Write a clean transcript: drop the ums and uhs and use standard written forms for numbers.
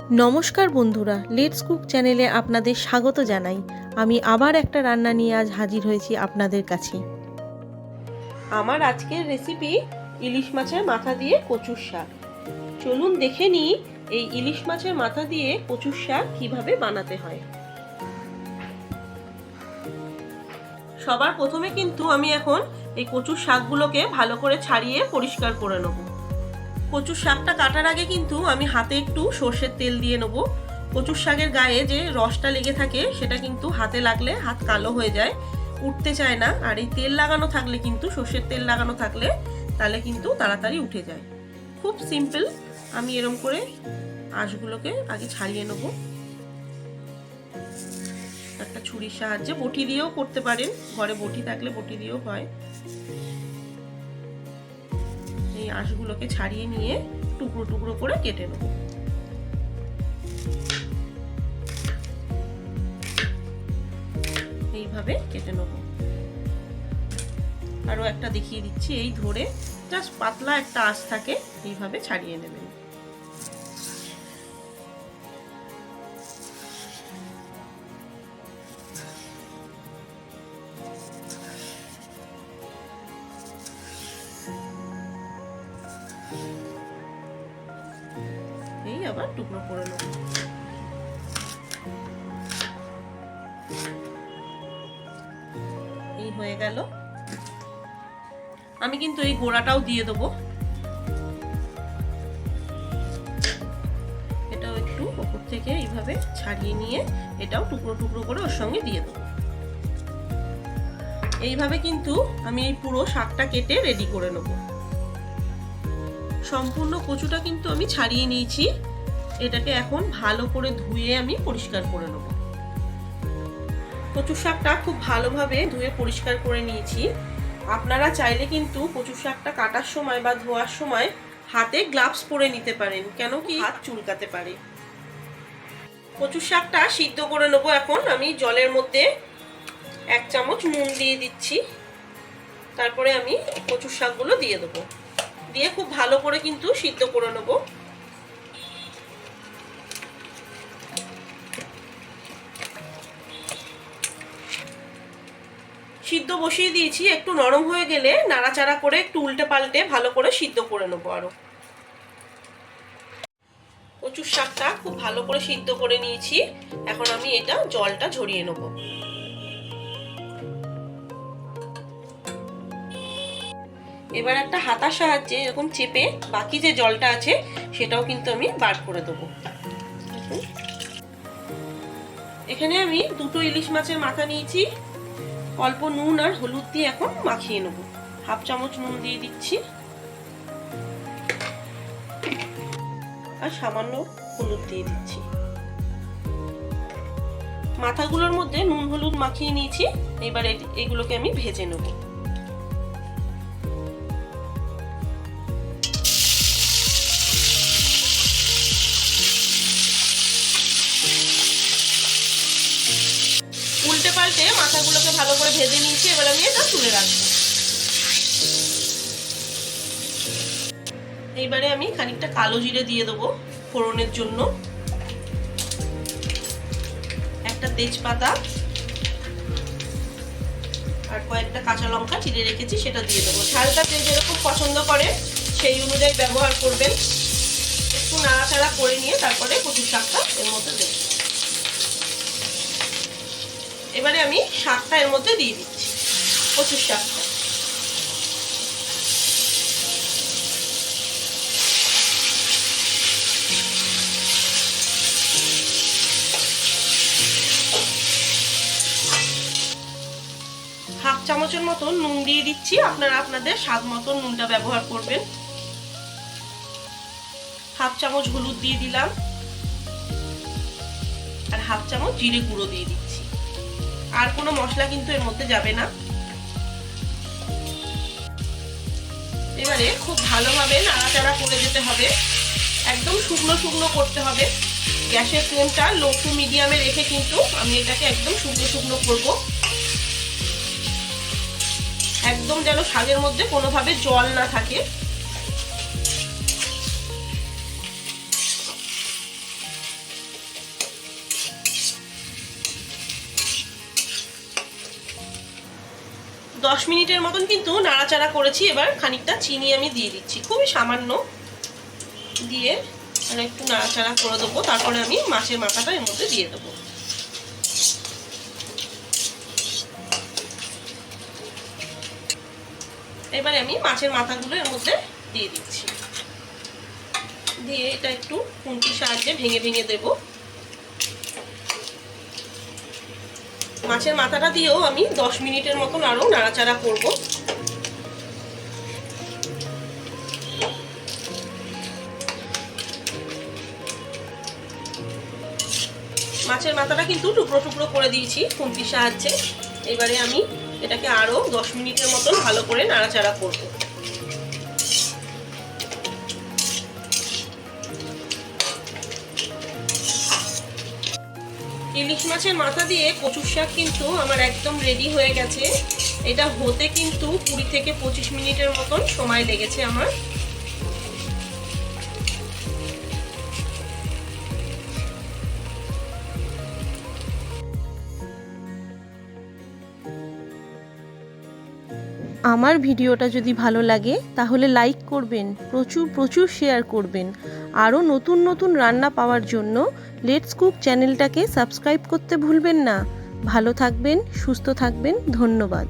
নমস্কার বন্ধুরা, let's cook চ্যানেলে আপনাদের স্বাগত জানাই। আমি আবার একটা রান্না নিয়ে আজ হাজির হয়েছি আপনাদের কাছে। আমার আজকের রেসিপি ইলিশ মাছের মাথা দিয়ে কচুর শাক। চলুন দেখে নিই এই ইলিশ মাছের মাথা দিয়ে কচুর শাক কিভাবে বানাতে হয়। সবার প্রথমে কিন্তু আমি এখন এই কচুর শাকগুলোকে ভালো করে ছাড়িয়ে পরিষ্কার করে নেব। কচুর শাকটা কাটার আগে কিন্তু আমি হাতে একটু সর্ষের তেল দিয়ে নেবো। কচুর শাকের গায়ে যে রসটা লেগে থাকে সেটা কিন্তু হাতে লাগলে হাত কালো হয়ে যায়, উঠতে চায় না। আর এই তেল লাগানো থাকলে কিন্তু, সর্ষের তেল লাগানো থাকলে তাহলে কিন্তু তাড়াতাড়ি উঠে যায়। খুব সিম্পল। আমি এরকম করে আঁশগুলোকে আগে ছাড়িয়ে নেব একটা ছুরির সাহায্যে। বটি দিয়েও করতে পারেন, ঘরে বটি থাকলে বটি দিয়েও হয়। এই আঁশগুলোকে ছাড়িয়ে নিয়ে টুকরো টুকরো করে কেটে নেব। এইভাবে কেটে নেব। আরো একটা দেখিয়ে দিচ্ছি, এই ধরে জাস্ট পাতলা একটা আঁশ থাকে, এইভাবে ছাড়িয়ে নেবেন। এই আবার টুকরো করে নেব। এই হয়ে গেল। আমি কিন্তু এই গোড়াটাও দিয়ে দেবো, এটাও একটু উপর থেকে এইভাবে ছাড়িয়ে নিয়ে এটাও টুকরো টুকরো করে ওর সঙ্গে দিয়ে দেবো। এইভাবে কিন্তু আমি এই পুরো শাকটা কেটে রেডি করে নেব। সম্পূর্ণ কচুটা কিন্তু আমি ছাড়িয়ে নিয়েছি। এটাকে এখন ভালো করে ধুয়ে আমি পরিষ্কার করে নেব। কচুর শাকটা খুব ভালোভাবে ধুয়ে পরিষ্কার করে নিয়েছি। আপনারা চাইলে কিন্তু কচুর শাকটা কাটার সময় বা ধোয়ার সময় হাতে গ্লাভস পরে নিতে পারেন, কেন কি হাত চুলকাতে পারে। কচুর শাকটা সিদ্ধ করে নেব। এখন আমি জলের মধ্যে 1 চামচ নুন দিয়ে দিচ্ছি। তারপরে আমি কচুর শাকগুলো দিয়ে দেবো, দিয়ে খুব ভালো করে কিন্তু সিদ্ধ করে নেব। সিদ্ধ বসিয়ে দিয়েছি, একটু নরম হয়ে গেলে নাড়াচাড়া করে একটু উল্টে পাল্টে ভালো করে সিদ্ধ করে নেবো। আরো কচুর শাকটা খুব ভালো করে সিদ্ধ করে নিয়েছি। এখন আমি এটা জলটা ঝরিয়ে নেব। এবার একটা হাতার সাহায্যে এরকম চেপে বাকি যে জলটা আছে সেটাও কিন্তু আমি বার করে দেবো। এখানে আমি 2টো ইলিশ মাছের মাথা নিয়েছি। অল্প নুন আর হলুদ দিয়ে এখন মাখিয়ে নেব। 1/2 চামচ নুন দিয়ে দিচ্ছি আর সামান্য হলুদ দিয়ে দিচ্ছি। মাথাগুলোর মধ্যে নুন হলুদ মাখিয়ে নিয়েছি। এবার এগুলোকে আমি ভেজে নেব। উল্টে পাল্টে মাথাগুলোকে ভালো করে ভেজে নিয়েছি। এবার আমি এটা তুলে রাখবো। এইবারে আমি খানিকটা কালো জিরে দিয়ে দেবো ফোড়নের জন্য। একটা তেজপাতা আর কয়েকটা কাঁচা লঙ্কা চিড়ে রেখেছি, সেটা দিয়ে দেবো। ঝালটা যে যেরকম পছন্দ করে সেই অনুযায়ী ব্যবহার করবেন। একটু নাড়াচাড়া করে নিয়ে তারপরে কচুর শাকটা এর মধ্যে দেব। এবারে আমি শাকটা এর মধ্যে দিয়ে দিচ্ছি, কচুর শাকটা। হাফ চামচের মতন নুন দিয়ে দিচ্ছি। আপনারা আপনাদের স্বাদ মতন নুনটা ব্যবহার করবেন। 1/2 চামচ হলুদ দিয়ে দিলাম আর 1/2 চামচ জিরে গুঁড়ো দিয়ে দিচ্ছি। আর কোনো মশলা কিন্তু এর মধ্যে যাবে না। এবারে খুব ভালোভাবে নাড়াচাড়া করে যেতে হবে। একদম শুকনো শুকনো করতে হবে। গ্যাসের ফ্লেমটা লো টু মিডিয়ামে রেখে কিন্তু আমি এটাকে একদম শুকনো শুকনো করবো। একদম যেন শাকের মধ্যে কোনোভাবে জল না থাকে। 10 মিনিটের মতন কিন্তু নাড়াচাড়া করেছি। এবার খানিকটা চিনি আমি দিয়ে দিচ্ছি, খুবই সামান্য দিয়ে আর একটু নাড়াচাড়া করে দেবো। তারপরে আমি মাছের মাথাটা এর মধ্যে দিয়ে দেবো। এবারে আমি মাছের মাথাগুলো এর মধ্যে দিয়ে দিচ্ছি, দিয়ে এটা একটু খুন্তির সাহায্যে ভেঙে ভেঙে দেবো। মাছের মাথাটা দিয়েও আমি 10 মিনিটের মতন আরো নাড়াচাড়া করব। মাছের মাথাটা কিন্তু টুকরো টুকরো করে দিয়েছি খুন্তির সাহায্যে। এবারে আমি এটাকে আরো 10 মিনিটের মতন ভালো করে নাড়াচাড়া করব। ইলিশ মাছের মাথা দিয়ে কচুর শাক কিন্তু আমার একদম রেডি হয়ে গেছে। এটা হতে কিন্তু 20 থেকে 25 মিনিটের মতন সময় লেগেছে আমার। আমার ভিডিওটা যদি ভালো লাগে তাহলে লাইক করবেন, প্রচুর শেয়ার করবেন। আরও নতুন নতুন রান্না পাওয়ার জন্য লেটস কুক চ্যানেলটাকে সাবস্ক্রাইব করতে ভুলবেন না। ভালো থাকবেন, সুস্থ থাকবেন, ধন্যবাদ।